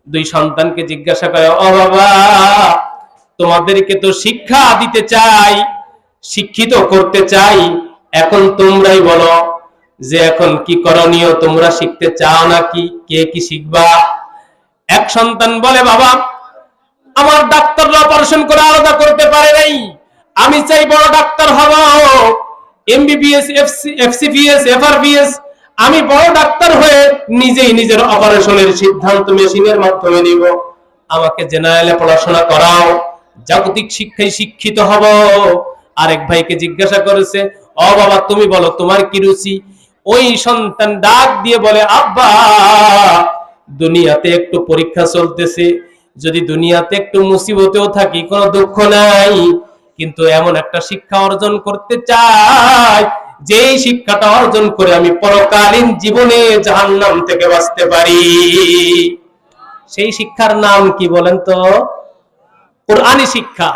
দুই সন্তানকে জিজ্ঞাসা করে, ও বাবা, তোমাদেরকে তো শিক্ষা দিতে চাই, শিক্ষিত করতে চাই, এখন তোমরাই বলো যে এখন কি করণীয়, তোমরা শিখতে চাও নাকি, কে কি শিখবা? এক সন্তান বলে, বাবা, আমার ডাক্তাররা অপারেশন করে আলাদা করতে পারে নাই, আমি চাই বড় ডাক্তার হব, এমবিবিএস, এফসিপিএস, এফআরবিএস, আমি বড় ডাক্তার হয়ে নিজেই নিজের অপারেশনের সিদ্ধান্ত মেশিনের মাধ্যমে নিব, আমাকে জেনারেলে পড়াশোনা করাও, জাগতিক শিক্ষায় শিক্ষিত হব। আরেক ভাইকে জিজ্ঞাসা করেছে, ও বাবা, তুমি বলো তোমার কি রুচি? ওই সন্তান ডাক দিয়ে বলে, আব্বা, দুনিয়াতে একটু পরীক্ষা চলতেছে, যদি দুনিয়াতে একটু মুসিবতেও থাকি কোনো দুঃখ নাই, কিন্তু এমন একটা শিক্ষা অর্জন করতে চাই যেই শিক্ষাটা অর্জন করে আমি পরকালীন জীবনে জাহান্নাম থেকে বাঁচতে পারি। সেই শিক্ষার নাম কি বলেন তো? কোরআনী শিক্ষা।